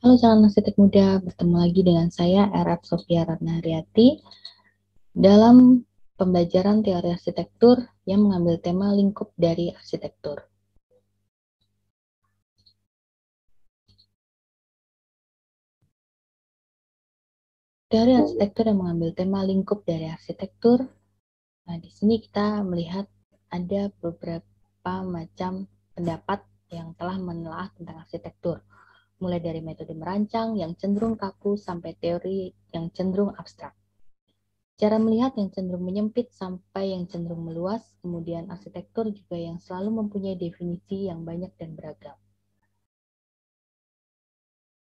Halo calon arsitek muda, bertemu lagi dengan saya RF Sofia Ratna Haryati dalam pembelajaran teori arsitektur yang mengambil tema lingkup dari arsitektur. Teori arsitektur yang mengambil tema lingkup dari arsitektur. Nah, di sini kita melihat ada beberapa macam pendapat yang telah menelaah tentang arsitektur, mulai dari metode merancang yang cenderung kaku sampai teori yang cenderung abstrak. Cara melihat yang cenderung menyempit sampai yang cenderung meluas, kemudian arsitektur juga yang selalu mempunyai definisi yang banyak dan beragam.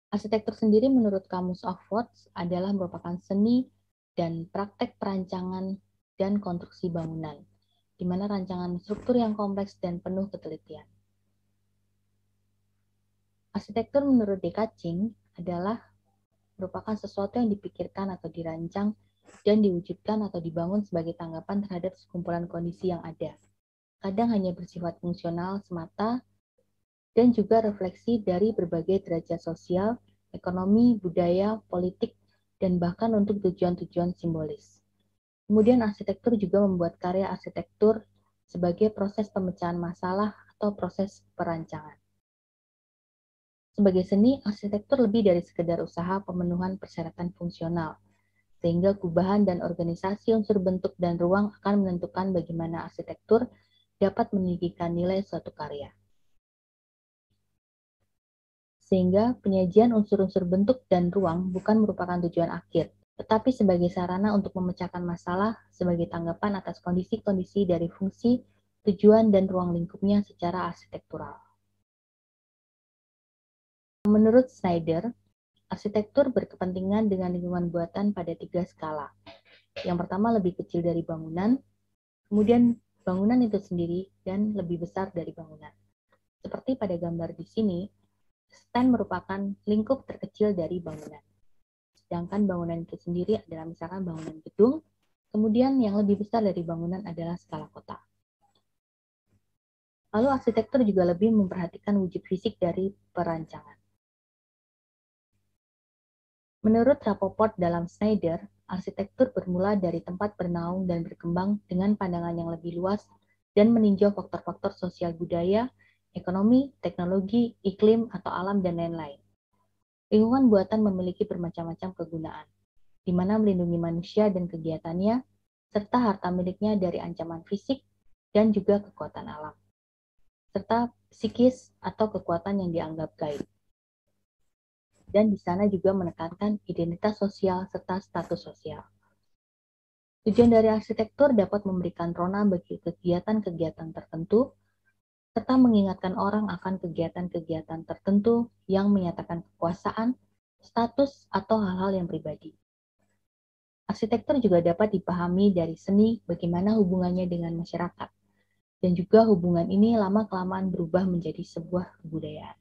Arsitektur sendiri menurut Kamus of Words adalah merupakan seni dan praktek perancangan dan konstruksi bangunan, di mana rancangan struktur yang kompleks dan penuh ketelitian. Arsitektur menurut De Kaching adalah merupakan sesuatu yang dipikirkan atau dirancang dan diwujudkan atau dibangun sebagai tanggapan terhadap sekumpulan kondisi yang ada. Kadang hanya bersifat fungsional semata dan juga refleksi dari berbagai derajat sosial, ekonomi, budaya, politik, dan bahkan untuk tujuan-tujuan simbolis. Kemudian arsitektur juga membuat karya arsitektur sebagai proses pemecahan masalah atau proses perancangan. Sebagai seni, arsitektur lebih dari sekedar usaha pemenuhan persyaratan fungsional, sehingga kubahan dan organisasi unsur bentuk dan ruang akan menentukan bagaimana arsitektur dapat meninggikan nilai suatu karya. Sehingga penyajian unsur-unsur bentuk dan ruang bukan merupakan tujuan akhir, tetapi sebagai sarana untuk memecahkan masalah sebagai tanggapan atas kondisi-kondisi dari fungsi, tujuan, dan ruang lingkupnya secara arsitektural. Menurut Snyder, arsitektur berkepentingan dengan lingkungan buatan pada 3 skala. Yang pertama lebih kecil dari bangunan, kemudian bangunan itu sendiri, dan lebih besar dari bangunan. Seperti pada gambar di sini, stand merupakan lingkup terkecil dari bangunan. Sedangkan bangunan itu sendiri adalah misalkan bangunan gedung, kemudian yang lebih besar dari bangunan adalah skala kota. Lalu arsitektur juga lebih memperhatikan wujud fisik dari perancangan. Menurut Rapoport dalam Snyder, arsitektur bermula dari tempat bernaung dan berkembang dengan pandangan yang lebih luas dan meninjau faktor-faktor sosial budaya, ekonomi, teknologi, iklim, atau alam, dan lain-lain. Lingkungan buatan memiliki bermacam-macam kegunaan, di mana melindungi manusia dan kegiatannya, serta harta miliknya dari ancaman fisik dan juga kekuatan alam, serta psikis atau kekuatan yang dianggap gaib. Dan di sana juga menekankan identitas sosial serta status sosial. Tujuan dari arsitektur dapat memberikan rona bagi kegiatan-kegiatan tertentu, serta mengingatkan orang akan kegiatan-kegiatan tertentu yang menyatakan kekuasaan, status, atau hal-hal yang pribadi. Arsitektur juga dapat dipahami dari seni bagaimana hubungannya dengan masyarakat, dan juga hubungan ini lama-kelamaan berubah menjadi sebuah kebudayaan.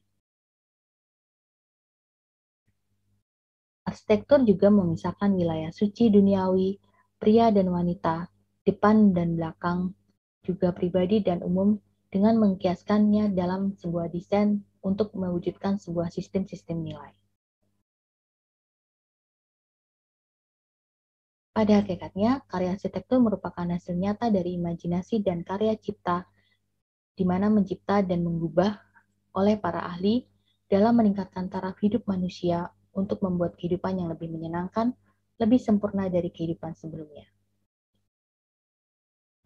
Arsitektur juga memisahkan wilayah suci duniawi, pria dan wanita, depan dan belakang, juga pribadi dan umum, dengan mengkiaskannya dalam sebuah desain untuk mewujudkan sebuah sistem-sistem nilai. Pada hakikatnya, karya arsitektur merupakan hasil nyata dari imajinasi dan karya cipta, di mana mencipta dan mengubah oleh para ahli dalam meningkatkan taraf hidup manusia untuk membuat kehidupan yang lebih menyenangkan, lebih sempurna dari kehidupan sebelumnya.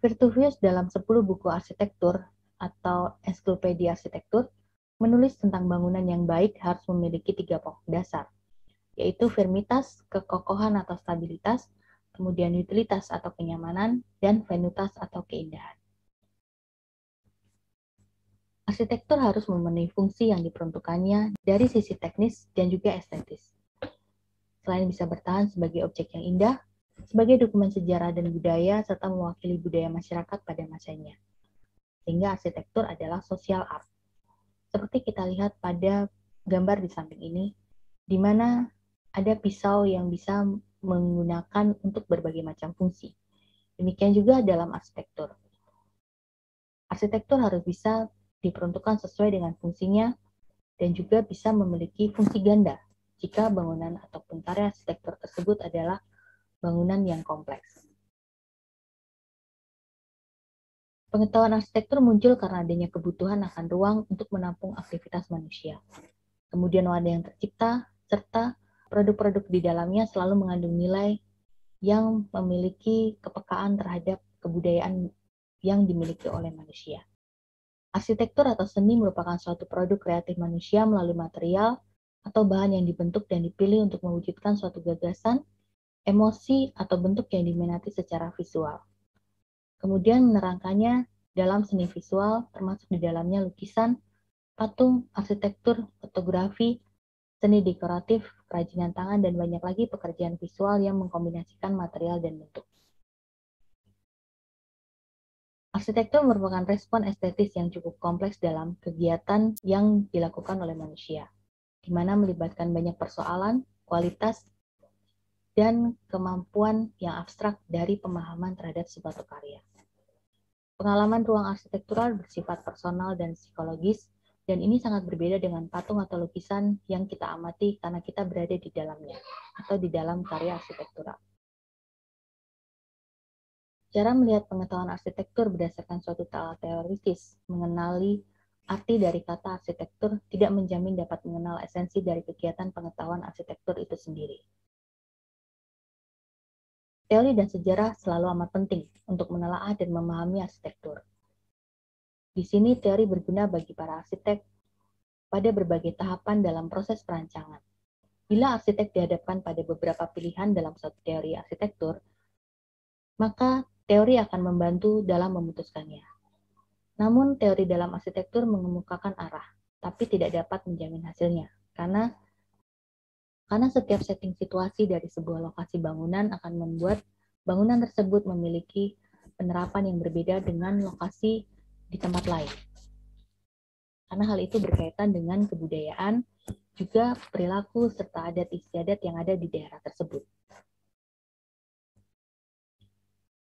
Virtuvius dalam 10 buku arsitektur atau ensiklopedia arsitektur menulis tentang bangunan yang baik harus memiliki 3 pokok dasar, yaitu firmitas, kekokohan atau stabilitas, kemudian utilitas atau kenyamanan, dan venutas atau keindahan. Arsitektur harus memenuhi fungsi yang diperuntukannya dari sisi teknis dan juga estetis. Selain bisa bertahan sebagai objek yang indah, sebagai dokumen sejarah dan budaya, serta mewakili budaya masyarakat pada masanya. Sehingga arsitektur adalah social art. Seperti kita lihat pada gambar di samping ini, di mana ada pisau yang bisa menggunakan untuk berbagai macam fungsi. Demikian juga dalam arsitektur. Arsitektur harus bisa diperuntukkan sesuai dengan fungsinya dan juga bisa memiliki fungsi ganda. jika bangunan ataupun karya arsitektur tersebut adalah bangunan yang kompleks. Pengetahuan arsitektur muncul karena adanya kebutuhan akan ruang untuk menampung aktivitas manusia. Kemudian wadah yang tercipta, serta produk-produk di dalamnya selalu mengandung nilai yang memiliki kepekaan terhadap kebudayaan yang dimiliki oleh manusia. Arsitektur atau seni merupakan suatu produk kreatif manusia melalui material atau bahan yang dibentuk dan dipilih untuk mewujudkan suatu gagasan, emosi, atau bentuk yang diminati secara visual. Kemudian menerangkannya dalam seni visual, termasuk di dalamnya lukisan, patung, arsitektur, fotografi, seni dekoratif, kerajinan tangan, dan banyak lagi pekerjaan visual yang mengkombinasikan material dan bentuk. Arsitektur merupakan respon estetis yang cukup kompleks dalam kegiatan yang dilakukan oleh manusia, di mana melibatkan banyak persoalan, kualitas, dan kemampuan yang abstrak dari pemahaman terhadap suatu karya. Pengalaman ruang arsitektural bersifat personal dan psikologis, dan ini sangat berbeda dengan patung atau lukisan yang kita amati karena kita berada di dalamnya, atau di dalam karya arsitektural. Cara melihat pengetahuan arsitektur berdasarkan suatu teoritis, mengenali arti dari kata arsitektur tidak menjamin dapat mengenal esensi dari kegiatan pengetahuan arsitektur itu sendiri. Teori dan sejarah selalu amat penting untuk menelaah dan memahami arsitektur. Di sini teori berguna bagi para arsitek pada berbagai tahapan dalam proses perancangan. Bila arsitek dihadapkan pada beberapa pilihan dalam suatu teori arsitektur, maka teori akan membantu dalam memutuskannya. Namun, teori dalam arsitektur mengemukakan arah, tapi tidak dapat menjamin hasilnya, karena setiap setting situasi dari sebuah lokasi bangunan akan membuat bangunan tersebut memiliki penerapan yang berbeda dengan lokasi di tempat lain. Karena hal itu berkaitan dengan kebudayaan, juga perilaku serta adat istiadat yang ada di daerah tersebut.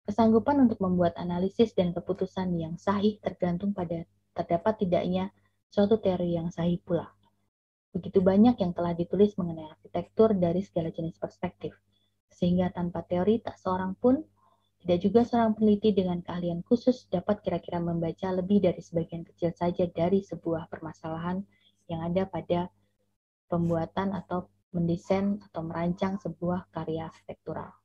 Kesanggupan untuk membuat analisis dan keputusan yang sahih tergantung pada terdapat tidaknya suatu teori yang sahih pula. Begitu banyak yang telah ditulis mengenai arsitektur dari segala jenis perspektif, sehingga tanpa teori tak seorang pun, tidak juga seorang peneliti dengan keahlian khusus dapat kira-kira membaca lebih dari sebagian kecil saja dari sebuah permasalahan yang ada pada pembuatan atau mendesain atau merancang sebuah karya arsitektural.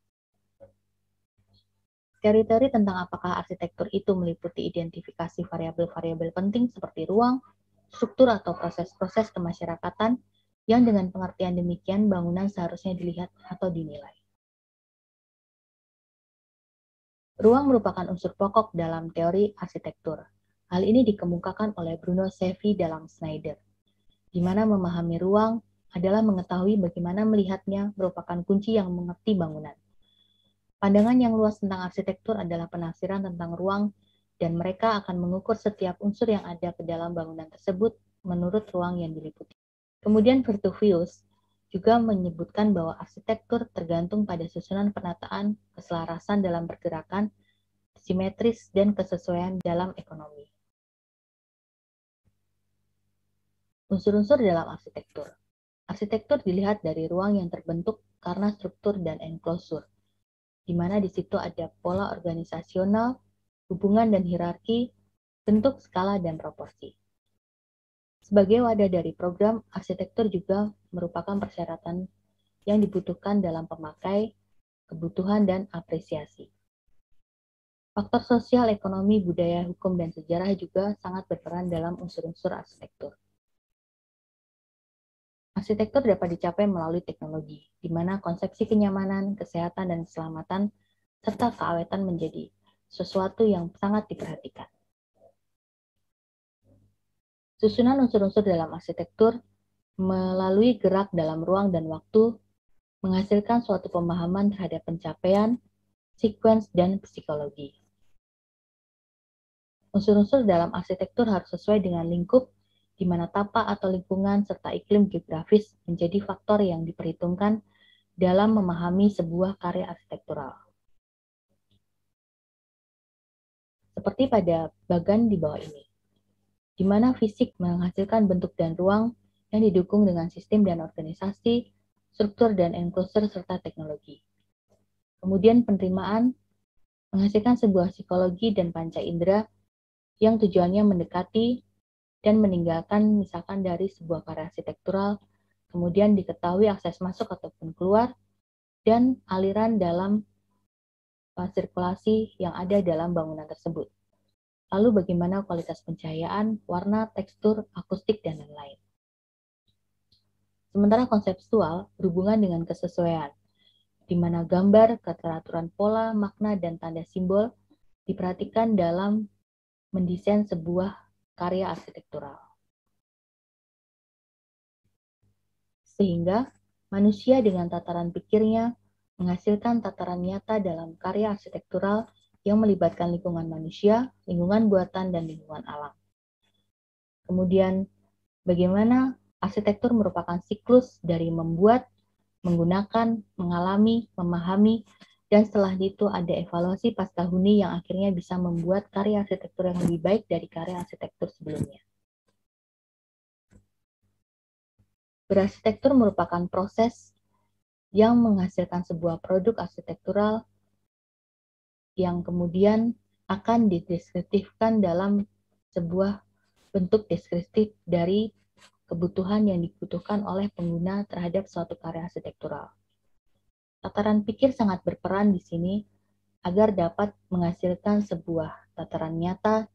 Teori-teori tentang apakah arsitektur itu meliputi identifikasi variabel-variabel penting seperti ruang, struktur atau proses-proses kemasyarakatan yang dengan pengertian demikian bangunan seharusnya dilihat atau dinilai. Ruang merupakan unsur pokok dalam teori arsitektur. Hal ini dikemukakan oleh Bruno Sevi dalam Schneider, di mana memahami ruang adalah mengetahui bagaimana melihatnya merupakan kunci yang mengerti bangunan. Pandangan yang luas tentang arsitektur adalah penafsiran tentang ruang, dan mereka akan mengukur setiap unsur yang ada ke dalam bangunan tersebut menurut ruang yang diliputi. Kemudian Vertuvius juga menyebutkan bahwa arsitektur tergantung pada susunan penataan, keselarasan dalam pergerakan, simetris, dan kesesuaian dalam ekonomi. Unsur-unsur dalam arsitektur. Arsitektur dilihat dari ruang yang terbentuk karena struktur dan enclosure, di mana di situ ada pola organisasional, hubungan dan hierarki, bentuk, skala, dan proporsi. Sebagai wadah dari program, arsitektur juga merupakan persyaratan yang dibutuhkan dalam pemakai, kebutuhan, dan apresiasi. Faktor sosial, ekonomi, budaya, hukum, dan sejarah juga sangat berperan dalam unsur-unsur arsitektur. Arsitektur dapat dicapai melalui teknologi, di mana konsepsi kenyamanan, kesehatan, dan keselamatan, serta keawetan menjadi sesuatu yang sangat diperhatikan. Susunan unsur-unsur dalam arsitektur melalui gerak dalam ruang dan waktu menghasilkan suatu pemahaman terhadap pencapaian, sekuens, dan psikologi. Unsur-unsur dalam arsitektur harus sesuai dengan lingkup, di mana tapak atau lingkungan serta iklim geografis menjadi faktor yang diperhitungkan dalam memahami sebuah karya arsitektural. Seperti pada bagan di bawah ini, di mana fisik menghasilkan bentuk dan ruang yang didukung dengan sistem dan organisasi, struktur dan enclosure, serta teknologi. Kemudian penerimaan menghasilkan sebuah psikologi dan panca indera yang tujuannya mendekati dan meninggalkan misalkan dari sebuah karya arsitektural, kemudian diketahui akses masuk ataupun keluar, dan aliran dalam sirkulasi yang ada dalam bangunan tersebut. Lalu bagaimana kualitas pencahayaan, warna, tekstur, akustik, dan lain-lain. Sementara konseptual berhubungan dengan kesesuaian, di mana gambar, keteraturan pola, makna, dan tanda simbol diperhatikan dalam mendesain sebuah karya arsitektural. Sehingga manusia dengan tataran pikirnya menghasilkan tataran nyata dalam karya arsitektural yang melibatkan lingkungan manusia, lingkungan buatan, dan lingkungan alam. Kemudian, bagaimana arsitektur merupakan siklus dari membuat, menggunakan, mengalami, memahami, dan setelah itu ada evaluasi pasca huni yang akhirnya bisa membuat karya arsitektur yang lebih baik dari karya arsitektur sebelumnya. Berarsitektur merupakan proses yang menghasilkan sebuah produk arsitektural yang kemudian akan dideskriptifkan dalam sebuah bentuk deskriptif dari kebutuhan yang dibutuhkan oleh pengguna terhadap suatu karya arsitektural. Tataran pikir sangat berperan di sini agar dapat menghasilkan sebuah tataran nyata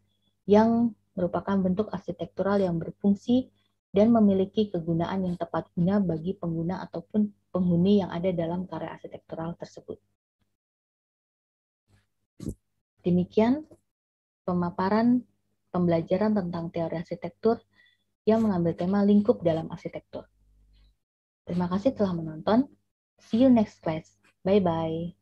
yang merupakan bentuk arsitektural yang berfungsi dan memiliki kegunaan yang tepat guna bagi pengguna ataupun penghuni yang ada dalam karya arsitektural tersebut. Demikian pemaparan pembelajaran tentang teori arsitektur yang mengambil tema lingkup dalam arsitektur. Terima kasih telah menonton. See you next class. Bye-bye.